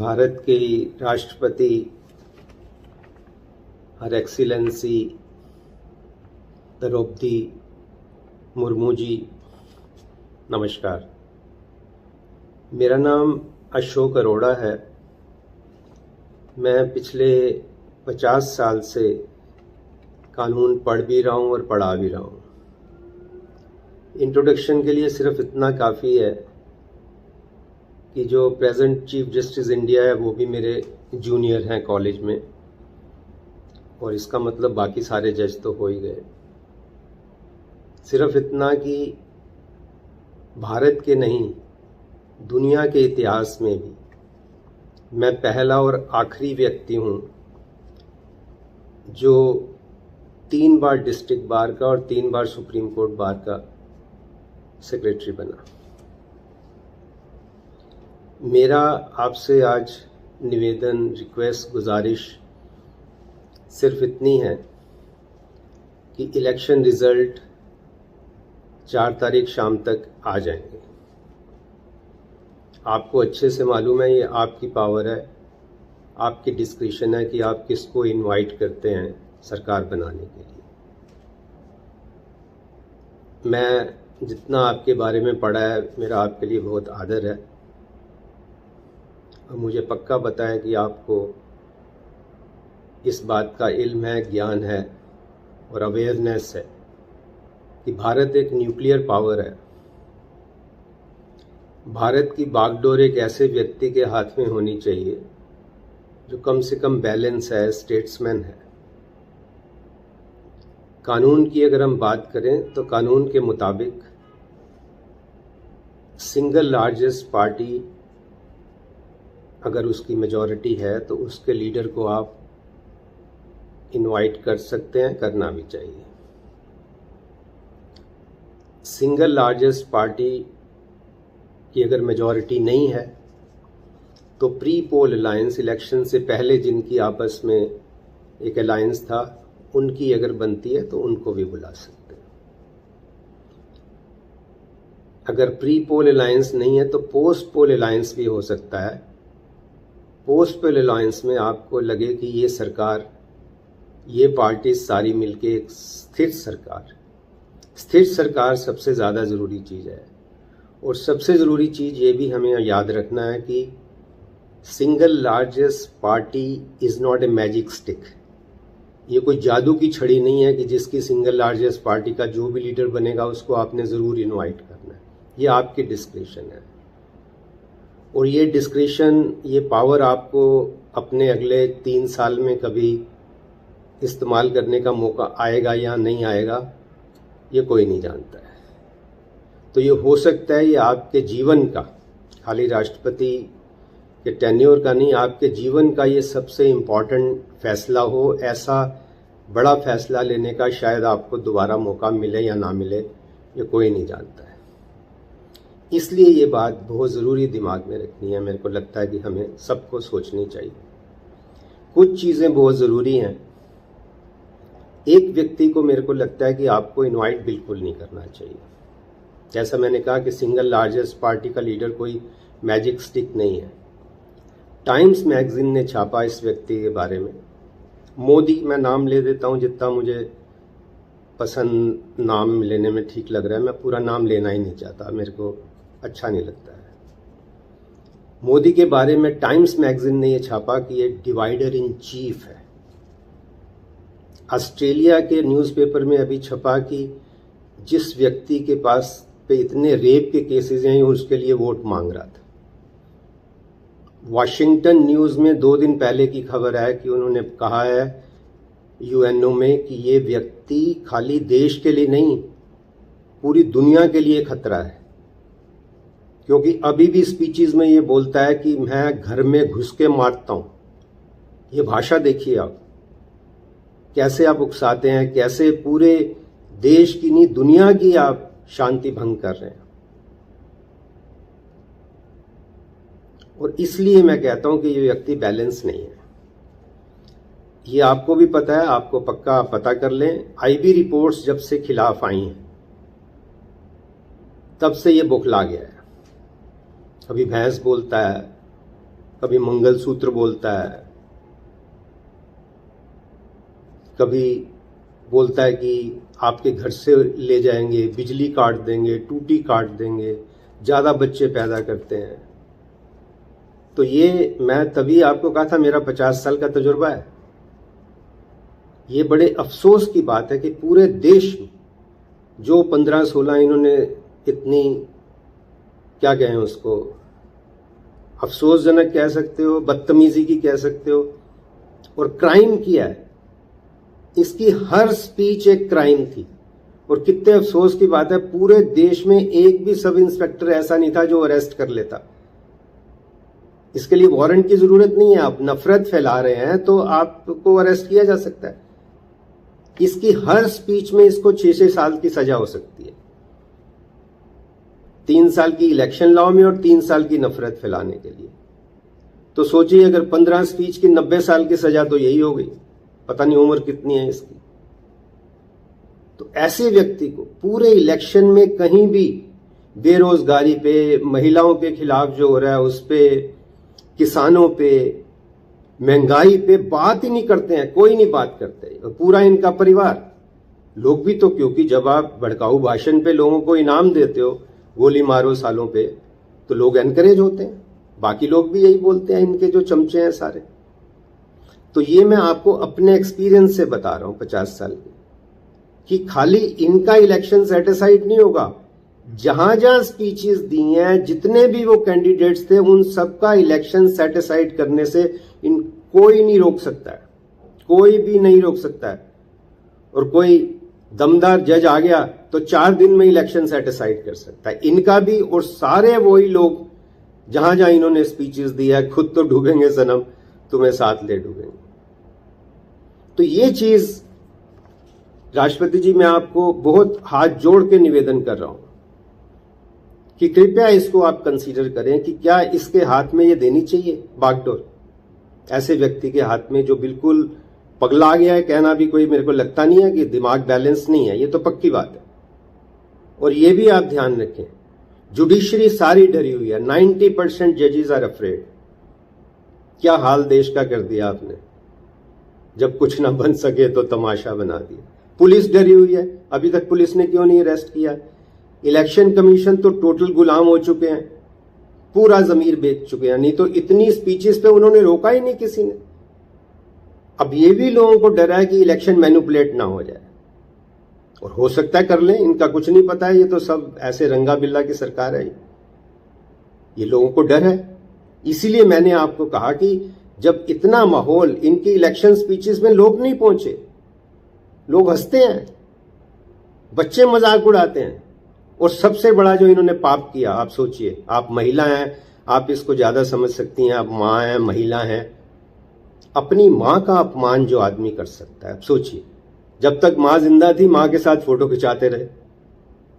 भारत के राष्ट्रपति हर एक्सीलेंसी द्रौपदी मुर्मू जी, नमस्कार। मेरा नाम अशोक अरोड़ा है। मैं पिछले 50 साल से कानून पढ़ भी रहा हूँ और पढ़ा भी रहा हूँ। इंट्रोडक्शन के लिए सिर्फ इतना काफ़ी है कि जो प्रेजेंट चीफ जस्टिस इंडिया है वो भी मेरे जूनियर हैं कॉलेज में, और इसका मतलब बाकी सारे जज तो हो ही गए। सिर्फ इतना कि भारत के नहीं, दुनिया के इतिहास में भी मैं पहला और आखिरी व्यक्ति हूँ जो 3 बार डिस्ट्रिक्ट बार का और 3 बार सुप्रीम कोर्ट बार का सेक्रेटरी बना। मेरा आपसे आज निवेदन, रिक्वेस्ट, गुजारिश सिर्फ इतनी है कि इलेक्शन रिज़ल्ट 4 तारीख शाम तक आ जाएंगे। आपको अच्छे से मालूम है, ये आपकी पावर है, आपकी डिस्क्रिशन है कि आप किसको इनवाइट करते हैं सरकार बनाने के लिए। मैं जितना आपके बारे में पढ़ा है, मेरा आपके लिए बहुत आदर है, और मुझे पक्का पता है कि आपको इस बात का इल्म है, ज्ञान है और अवेयरनेस है कि भारत एक न्यूक्लियर पावर है। भारत की बागडोर एक ऐसे व्यक्ति के हाथ में होनी चाहिए जो कम से कम बैलेंस है, स्टेट्समैन है। कानून की अगर हम बात करें तो कानून के मुताबिक सिंगल लार्जेस्ट पार्टी अगर उसकी मेजॉरिटी है तो उसके लीडर को आप इनवाइट कर सकते हैं, करना भी चाहिए। सिंगल लार्जेस्ट पार्टी की अगर मेजॉरिटी नहीं है तो प्री पोल अलायंस, इलेक्शन से पहले जिनकी आपस में एक अलायंस था, उनकी अगर बनती है तो उनको भी बुला सकते हैं। अगर प्री पोल अलायंस नहीं है तो पोस्ट पोल अलायंस भी हो सकता है। पोस्ट पोल अलायंस में आपको लगे कि ये सरकार, ये पार्टी सारी मिलके एक स्थिर सरकार सबसे ज़्यादा ज़रूरी चीज़ है। और सबसे ज़रूरी चीज़ ये भी हमें याद रखना है कि single largest party is not a magic stick. ये कोई जादू की छड़ी नहीं है कि जिसकी सिंगल लार्जेस्ट पार्टी का जो भी लीडर बनेगा उसको आपने ज़रूर इनवाइट करना है। ये आपकी डिस्क्रिशन है, और ये डिस्क्रिशन, ये पावर आपको अपने अगले 3 साल में कभी इस्तेमाल करने का मौका आएगा या नहीं आएगा, ये कोई नहीं जानता है। तो ये हो सकता है ये आपके जीवन का, खाली राष्ट्रपति के टेन्योर का नहीं, आपके जीवन का ये सबसे इम्पॉर्टेंट फैसला हो। ऐसा बड़ा फैसला लेने का शायद आपको दोबारा मौका मिले या ना मिले, ये कोई नहीं जानता है। इसलिए ये बात बहुत ज़रूरी दिमाग में रखनी है। मेरे को लगता है कि हमें सबको सोचनी चाहिए। कुछ चीज़ें बहुत ज़रूरी हैं। एक व्यक्ति को मेरे को लगता है कि आपको इनवाइट बिल्कुल नहीं करना चाहिए। जैसा मैंने कहा कि सिंगल लार्जेस्ट पार्टी का लीडर कोई मैजिक स्टिक नहीं है। टाइम्स मैगजीन ने छापा इस व्यक्ति के बारे में। मोदी, मैं नाम ले देता हूँ जितना मुझे पसंद नाम लेने में ठीक लग रहा है। मैं पूरा नाम लेना ही नहीं चाहता, मेरे को अच्छा नहीं लगता है। मोदी के बारे में टाइम्स मैगजीन ने यह छापा कि ये डिवाइडर इन चीफ है। ऑस्ट्रेलिया के न्यूज़पेपर में अभी छपा कि जिस व्यक्ति के पास पे इतने रेप के केसेस हैं उसके लिए वोट मांग रहा था। वॉशिंगटन न्यूज़ में 2 दिन पहले की खबर है कि उन्होंने कहा है यूएनओ में कि ये व्यक्ति खाली देश के लिए नहीं, पूरी दुनिया के लिए खतरा है, क्योंकि अभी भी स्पीचेस में ये बोलता है कि मैं घर में घुस के मारता हूं। ये भाषा देखिए आप, कैसे आप उकसाते हैं, कैसे पूरे देश की नहीं दुनिया की आप शांति भंग कर रहे हैं। और इसलिए मैं कहता हूं कि ये व्यक्ति बैलेंस नहीं है। ये आपको भी पता है, आपको पक्का पता कर लें। आईबी रिपोर्ट्स जब से खिलाफ आई हैं तब से ये बौखला गया है। कभी भैंस बोलता है, कभी मंगलसूत्र बोलता है, कभी बोलता है कि आपके घर से ले जाएंगे, बिजली काट देंगे, टूटी काट देंगे, ज़्यादा बच्चे पैदा करते हैं। तो ये मैं तभी आपको कहा था मेरा 50 साल का तजुर्बा है। ये बड़े अफसोस की बात है कि पूरे देश में जो 15-16 इन्होंने इतनी, क्या कहें उसको, अफसोसजनक कह सकते हो, बदतमीजी की कह सकते हो, और क्राइम किया है। इसकी हर स्पीच एक क्राइम थी। और कितने अफसोस की बात है, पूरे देश में एक भी सब इंस्पेक्टर ऐसा नहीं था जो अरेस्ट कर लेता। इसके लिए वारंट की जरूरत नहीं है। आप नफरत फैला रहे हैं तो आपको अरेस्ट किया जा सकता है। इसकी हर स्पीच में इसको 6-6 साल की सजा हो सकती है, 3 साल की इलेक्शन लॉ में और 3 साल की नफरत फैलाने के लिए। तो सोचिए अगर 15 स्पीच की 90 साल की सजा, तो यही हो गई। पता नहीं उम्र कितनी है इसकी। तो ऐसे व्यक्ति को पूरे इलेक्शन में कहीं भी बेरोजगारी पे, महिलाओं के खिलाफ जो हो रहा है उस पे, किसानों पे, महंगाई पे बात ही नहीं करते हैं, कोई नहीं बात करते। और पूरा इनका परिवार, लोग भी तो, क्योंकि जब आप भड़काऊ भाषण पे लोगों को इनाम देते हो, गोली मारो सालों पे, तो लोग एनकरेज होते हैं। बाकी लोग भी यही बोलते हैं, इनके जो चमचे हैं सारे। तो ये मैं आपको अपने एक्सपीरियंस से बता रहा हूं 50 साल के, कि खाली इनका इलेक्शन सेटिस्फाइड नहीं होगा। जहां जहां स्पीचेस दी हैं, जितने भी वो कैंडिडेट्स थे, उन सबका इलेक्शन सेटिस्फाइड करने से कोई नहीं रोक सकता है, कोई भी नहीं रोक सकता है। और कोई दमदार जज आ गया तो 4 दिन में इलेक्शन सेटिस्फाइड कर सकता है, इनका भी। और सारे वही लोग जहां जहां इन्होंने स्पीचेस दी है, खुद तो डूबेंगे सनम, तुम्हें साथ ले डूबेंगे। तो ये चीज राष्ट्रपति जी, मैं आपको बहुत हाथ जोड़ के निवेदन कर रहा हूं कि कृपया इसको आप कंसीडर करें कि क्या इसके हाथ में ये देनी चाहिए बागडोर, ऐसे व्यक्ति के हाथ में जो बिल्कुल पगला गया है। कहना भी कोई, मेरे को लगता नहीं है कि दिमाग बैलेंस नहीं है, ये तो पक्की बात है। और ये भी आप ध्यान रखें, जुडिशरी सारी डरी हुई है, 90% जजेस आर अफ्रेड। क्या हाल देश का कर दिया आपने, जब कुछ ना बन सके तो तमाशा बना दिया। पुलिस डरी हुई है, अभी तक पुलिस ने क्यों नहीं अरेस्ट किया। इलेक्शन कमीशन तो टोटल गुलाम हो चुके हैं, पूरा जमीर बेच चुके हैं। नहीं तो इतनी स्पीचेस पे उन्होंने रोका ही नहीं किसी ने। अब ये भी लोगों को डर है कि इलेक्शन मैनिपुलेट ना हो जाए, और हो सकता है कर लें, इनका कुछ नहीं पता है। ये तो सब ऐसे रंगा बिल्ला की सरकार है, ये लोगों को डर है। इसीलिए मैंने आपको कहा कि जब इतना माहौल, इनकी इलेक्शन स्पीचेस में लोग नहीं पहुंचे, लोग हंसते हैं, बच्चे मजाक उड़ाते हैं। और सबसे बड़ा जो इन्होंने पाप किया, आप सोचिए, आप महिला हैं, आप इसको ज्यादा समझ सकती हैं, आप मां हैं, महिला हैं। अपनी मां का अपमान जो आदमी कर सकता है, आप सोचिए, जब तक मां जिंदा थी मां के साथ फोटो खिंचाते रहे,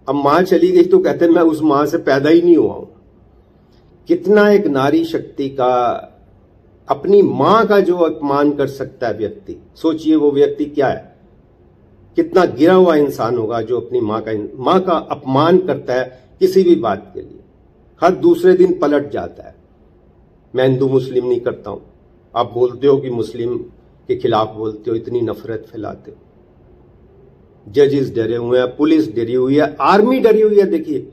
अब मां चली गई तो कहते मैं उस मां से पैदा ही नहीं हुआ हूं। कितना एक नारी शक्ति का, अपनी मां का जो अपमान कर सकता है व्यक्ति, सोचिए वो व्यक्ति क्या है, कितना गिरा हुआ इंसान होगा जो अपनी मां का अपमान करता है किसी भी बात के लिए। हर दूसरे दिन पलट जाता है। मैं हिंदू मुस्लिम नहीं करता हूं, आप बोलते हो कि मुस्लिम के खिलाफ बोलते हो, इतनी नफरत फैलाते हो। जजेस डरे हुए हैं, पुलिस डरी हुई है, आर्मी डरी हुई है। देखिए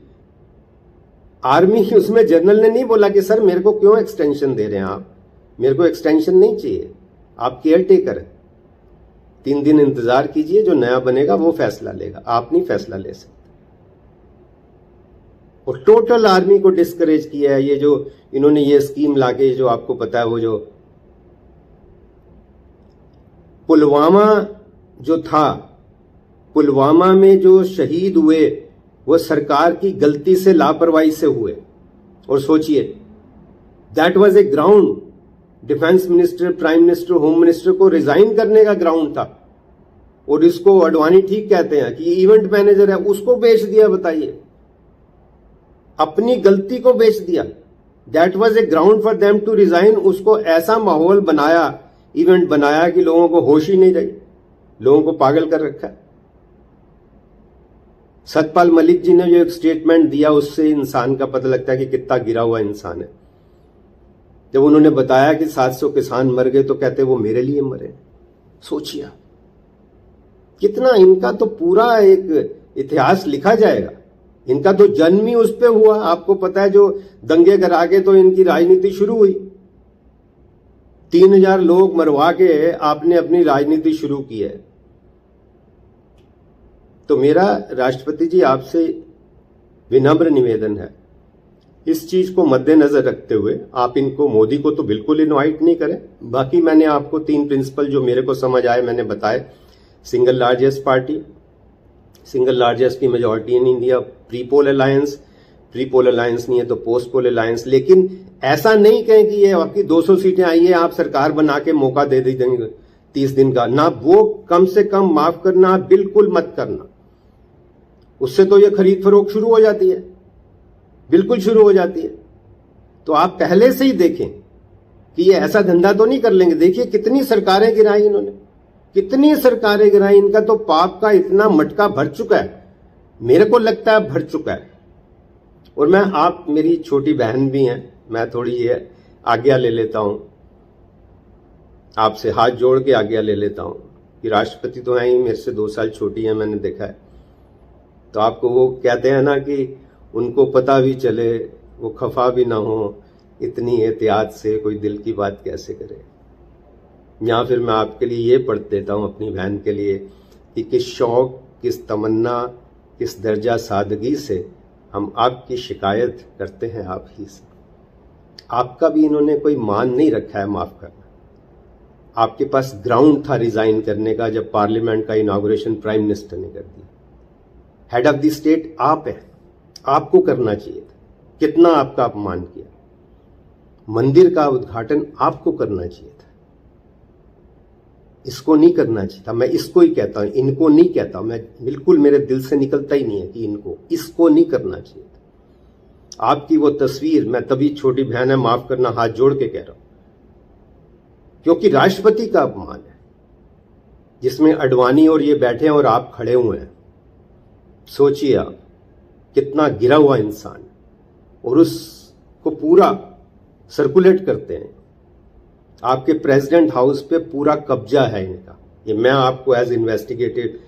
आर्मी, उसमें जनरल ने नहीं बोला कि सर मेरे को क्यों एक्सटेंशन दे रहे हैं आप, मेरे को एक्सटेंशन नहीं चाहिए, आप केयर टेकर है, 3 दिन इंतजार कीजिए, जो नया बनेगा वो फैसला लेगा, आप नहीं फैसला ले सकते। और टोटल आर्मी को डिस्करेज किया है। ये जो इन्होंने ये स्कीम लाके, जो आपको पता है, वो जो पुलवामा जो था, पुलवामा में जो शहीद हुए वो सरकार की गलती से, लापरवाही से हुए। और सोचिए, that was a ground, defence minister, prime minister, home minister को रिजाइन करने का ग्राउंड था। और इसको अडवाणी ठीक कहते हैं कि इवेंट मैनेजर है, उसको बेच दिया। बताइए, अपनी गलती को बेच दिया। That was a ground for them to resign. उसको ऐसा माहौल बनाया, इवेंट बनाया कि लोगों को होश ही नहीं रही, लोगों को पागल कर रखा है। सतपाल मलिक जी ने जो एक स्टेटमेंट दिया, उससे इंसान का पता लगता है कि कितना गिरा हुआ इंसान है। जब उन्होंने बताया कि 700 किसान मर गए तो कहते वो मेरे लिए मरे। सोचिए कितना, इनका तो पूरा एक इतिहास लिखा जाएगा। इनका तो जन्म ही उस पे हुआ। आपको पता है जो दंगे करा के तो इनकी राजनीति शुरू हुई। 3000 लोग मरवा के आपने अपनी राजनीति शुरू की है। तो मेरा राष्ट्रपति जी आपसे विनम्र निवेदन है, इस चीज को मद्देनजर रखते हुए आप इनको, मोदी को तो बिल्कुल इनवाइट नहीं करें। बाकी मैंने आपको 3 प्रिंसिपल जो मेरे को समझ आए मैंने बताए। Single largest party, single largest की majority in India, pre poll alliance, pre poll alliance नहीं है तो पोस्ट पोल अलायंस। लेकिन ऐसा नहीं कहें कि ये आपकी 200 सीटें आई है आप सरकार बना के मौका दे देंगे 30 दिन का, ना वो कम से कम माफ करना, बिल्कुल मत करना। उससे तो ये खरीद फरोख्त शुरू हो जाती है, बिल्कुल शुरू हो जाती है। तो आप पहले से ही देखें कि ये ऐसा धंधा तो नहीं कर लेंगे। देखिए कितनी सरकारें गिराई इन्होंने, कितनी सरकारें गिराई। इनका तो पाप का इतना मटका भर चुका है, मेरे को लगता है भर चुका है। और मैं, आप मेरी छोटी बहन भी हैं, मैं थोड़ी ये आज्ञा ले लेता हूं, आपसे हाथ जोड़ के आज्ञा ले लेता हूं कि राष्ट्रपति तो हैं ही, मेरे से 2 साल छोटी है, मैंने देखा है। तो आपको वो कहते हैं ना कि उनको पता भी चले, वो खफा भी ना हो, इतनी एहतियात से कोई दिल की बात कैसे करे। या फिर मैं आपके लिए ये पढ़ देता हूं अपनी बहन के लिए कि किस शौक, किस तमन्ना, किस दर्जा सादगी से हम आपकी शिकायत करते हैं आप ही से। आपका भी इन्होंने कोई मान नहीं रखा है माफ करना। आपके पास ग्राउंड था रिजाइन करने का जब पार्लियामेंट का इनॉग्रेशन प्राइम मिनिस्टर ने कर दिया। हेड ऑफ द स्टेट आप है, आपको करना चाहिए था। कितना आपका अपमान किया। मंदिर का उद्घाटन आपको करना चाहिए था, इसको नहीं करना चाहिए था। मैं इसको ही कहता हूं, इनको नहीं कहता। मैं बिल्कुल, मेरे दिल से निकलता ही नहीं है कि इनको, इसको नहीं करना चाहिए था। आपकी वो तस्वीर, मैं तभी, छोटी बहन है माफ करना, हाथ जोड़ के कह रहा हूं, क्योंकि राष्ट्रपति का अपमान है जिसमें अडवाणी और ये बैठे हैं और आप खड़े हुए हैं। सोचिए आप, कितना गिरा हुआ इंसान, और उसको पूरा सर्कुलेट करते हैं। आपके प्रेसिडेंट हाउस पे पूरा कब्जा है इनका। ये मैं आपको एज इन्वेस्टिगेटिव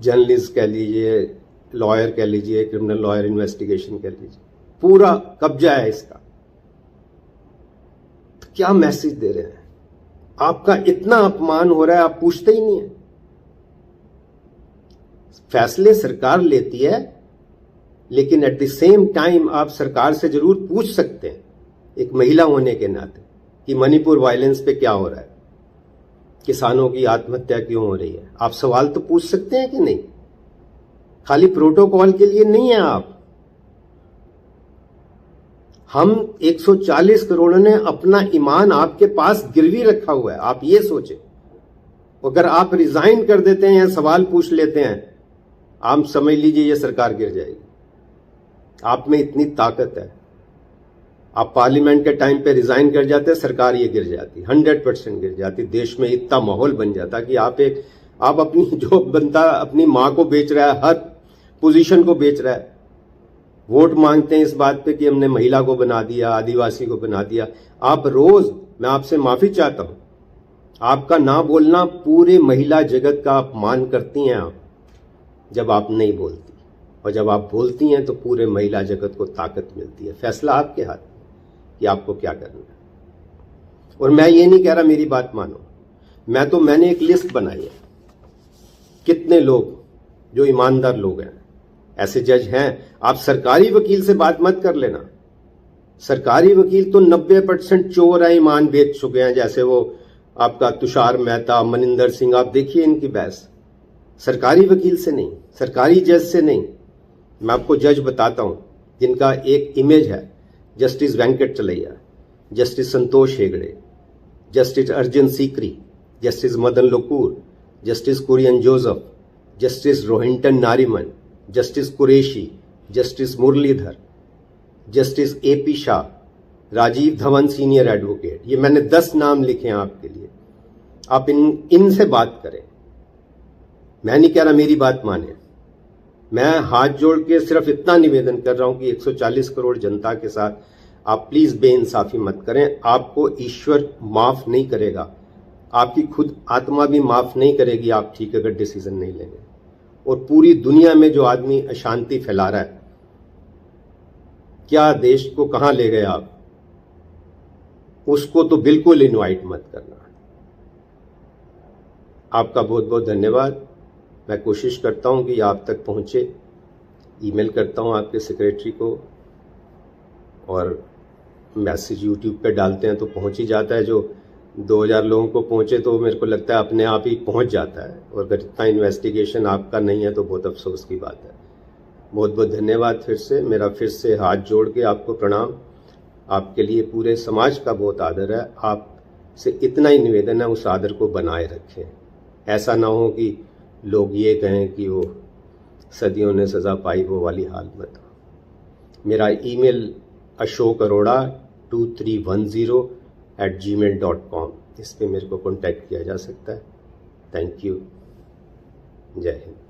जर्नलिस्ट कह लीजिए, लॉयर कह लीजिए, क्रिमिनल लॉयर इन्वेस्टिगेशन कह लीजिए, पूरा कब्जा है इसका। तो क्या मैसेज दे रहे हैं? आपका इतना अपमान हो रहा है, आप पूछते ही नहीं है। फैसले सरकार लेती है, लेकिन एट द सेम टाइम आप सरकार से जरूर पूछ सकते हैं एक महिला होने के नाते कि मणिपुर वायलेंस पे क्या हो रहा है, किसानों की आत्महत्या क्यों हो रही है। आप सवाल तो पूछ सकते हैं कि नहीं? खाली प्रोटोकॉल के लिए नहीं है आप। हम 140 करोड़ ने अपना ईमान आपके पास गिरवी रखा हुआ है। आप ये सोचें, अगर आप रिजाइन कर देते हैं या सवाल पूछ लेते हैं, आप समझ लीजिए ये सरकार गिर जाएगी। आप में इतनी ताकत है, आप पार्लियामेंट के टाइम पे रिजाइन कर जाते, सरकार ये गिर जाती, 100% गिर जाती। देश में इतना माहौल बन जाता कि आप अपनी जो बनता, अपनी माँ को बेच रहा है, हर पोजीशन को बेच रहा है। वोट मांगते हैं इस बात पे कि हमने महिला को बना दिया, आदिवासी को बना दिया। आप रोज, मैं आपसे माफी चाहता हूं, आपका ना बोलना पूरे महिला जगत का अपमान करती हैं आप जब आप नहीं बोलती, और जब आप बोलती हैं तो पूरे महिला जगत को ताकत मिलती है। फैसला आपके हाथ में कि आपको क्या करना है। और मैं ये नहीं कह रहा मेरी बात मानो, मैंने एक लिस्ट बनाई है, कितने लोग जो ईमानदार लोग हैं, ऐसे जज हैं। आप सरकारी वकील से बात मत कर लेना। सरकारी वकील तो 90% चोर है, ईमान बेच चुके हैं। जैसे वो आपका तुषार मेहता, मनिंदर सिंह, आप देखिए इनकी बहस। सरकारी वकील से नहीं, सरकारी जज से नहीं। मैं आपको जज बताता हूं जिनका एक इमेज है, justice Venkat Chalaiah, justice Santosh Hegde, justice Arjun Sikri, justice Madan Lokur, justice Kurian Joseph, justice Rohinton Nariman, justice Qureshi, justice Muralidhar, justice AP Shah, Rajeev Dhavan senior advocate. ये मैंने 10 नाम लिखे हैं आपके लिए। आप इनसे बात करें। मैं नहीं कह रहा मेरी बात माने, मैं हाथ जोड़ के सिर्फ इतना निवेदन कर रहा हूं कि 140 करोड़ जनता के साथ आप प्लीज बेइंसाफी मत करें। आपको ईश्वर माफ नहीं करेगा, आपकी खुद आत्मा भी माफ नहीं करेगी आप ठीक अगर डिसीजन नहीं लेंगे। और पूरी दुनिया में जो आदमी अशांति फैला रहा है, क्या देश को कहां ले गए आप, उसको तो बिल्कुल इनवाइट मत करना। आपका बहुत बहुत धन्यवाद। मैं कोशिश करता हूं कि आप तक पहुंचे, ईमेल करता हूं आपके सेक्रेटरी को, और मैसेज यूट्यूब पे डालते हैं तो पहुंच ही जाता है। जो 2000 लोगों को पहुंचे तो मेरे को लगता है अपने आप ही पहुंच जाता है, और अगर इतना इन्वेस्टिगेशन आपका नहीं है तो बहुत अफसोस की बात है। बहुत बहुत धन्यवाद। फिर से मेरा फिर से हाथ जोड़ के आपको प्रणाम। आपके लिए पूरे समाज का बहुत आदर है। आपसे इतना ही निवेदन है, उस आदर को बनाए रखें। ऐसा ना हो कि लोग ये कहें कि वो सदियों ने सज़ा पाई, वो वाली हाल मत हो। मेरा ईमेल ashok.arora2310@gmail.com, इस पे मेरे को कॉन्टैक्ट किया जा सकता है। Thank you. जय हिंद।